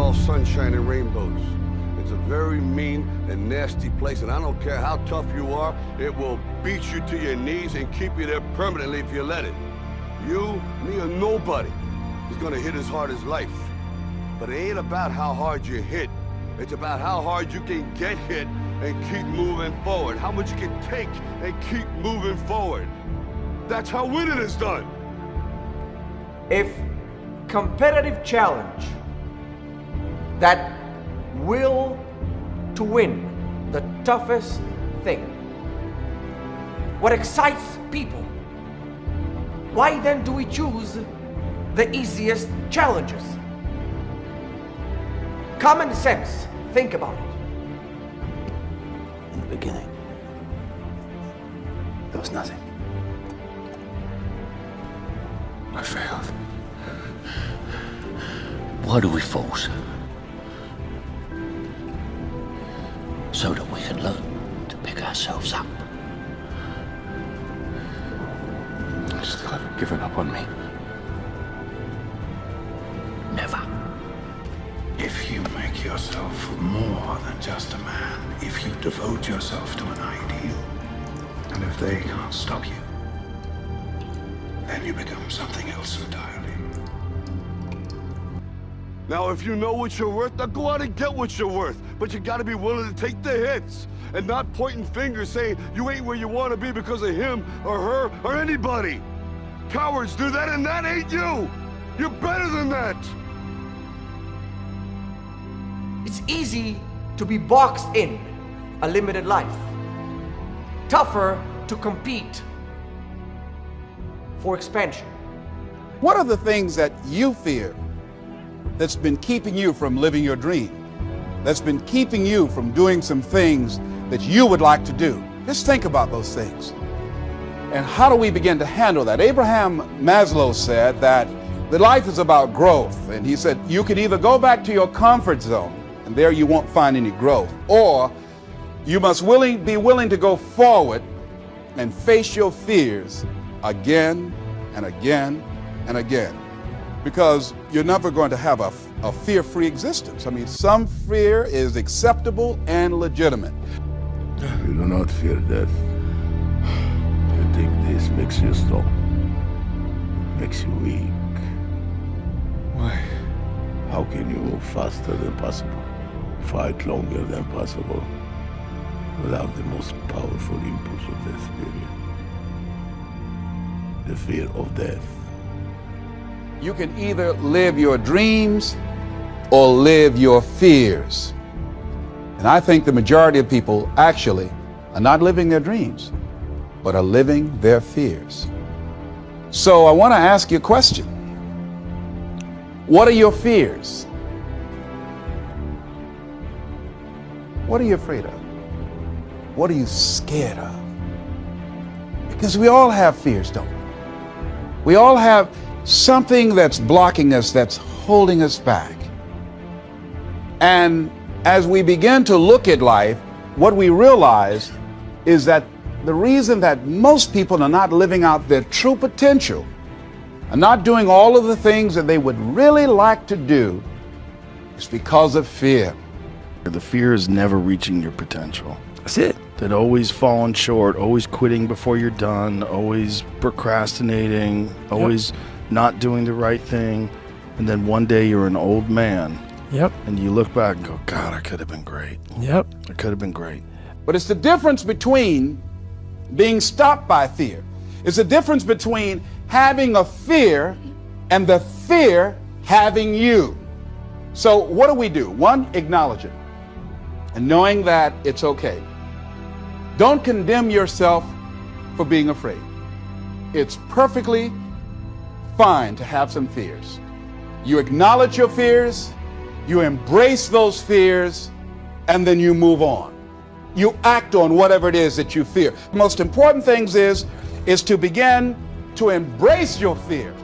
all sunshine and rainbows. It's a very mean and nasty place, and I don't care how tough you are, it will beat you to your knees and keep you there permanently if you let it. You, me, or nobody is gonna hit as hard as life. But it ain't about how hard you hit. It's about how hard you can get hit and keep moving forward. How much you can take and keep moving forward. That's how winning is done. If competitive challenge, that will to win, the toughest thing, what excites people, why then do we choose the easiest challenges? Common sense, think about it. In the beginning, there was nothing. I failed. Why do we fall? So that we can learn to pick ourselves up. You still haven't given up on me. Never. If you make yourself more than just a man, if you devote yourself to an ideal, and if they can't stop you, then you become something else entirely. Now, if you know what you're worth, now go out and get what you're worth. But you gotta be willing to take the hits and not pointing fingers saying you ain't where you want to be because of him or her or anybody. Cowards do that, and that ain't you. You're better than that. It's easy to be boxed in a limited life. Tougher to compete for expansion. What are the things that you fear that's been keeping you from living your dream? That's been keeping you from doing some things that you would like to do? Just think about those things. And how do we begin to handle that? Abraham Maslow said that the life is about growth. And he said, you can either go back to your comfort zone, and there you won't find any growth, or you must be willing to go forward and face your fears again and again and again. Because you're never going to have a fear-free existence. I mean, some fear is acceptable and legitimate. You do not fear death. You think this makes you strong, makes you weak. Why? How can you move faster than possible, fight longer than possible, without the most powerful impulse of the spirit? The fear of death. You can either live your dreams or live your fears. And I think the majority of people actually are not living their dreams, but are living their fears. So I want to ask you a question. What are your fears? What are you afraid of? What are you scared of? Because we all have fears, don't we? We all have something that's blocking us, that's holding us back. And as we begin to look at life, what we realize is that the reason that most people are not living out their true potential, are not doing all of the things that they would really like to do, is because of fear. The fear is never reaching your potential. That's it. That always falling short, always quitting before you're done, always procrastinating, always not doing the right thing, and then one day you're an old man. Yep. And you look back and go, God, I could have been great. Yep. I could have been great. But it's the difference between being stopped by fear. It's the difference between having a fear and the fear having you. So what do? One, acknowledge it. And knowing that it's okay. Don't condemn yourself for being afraid. It's perfectly fine to have some fears. You acknowledge your fears, you embrace those fears, and then you move on. You act on whatever it is that you fear. The most important thing is to begin to embrace your fear.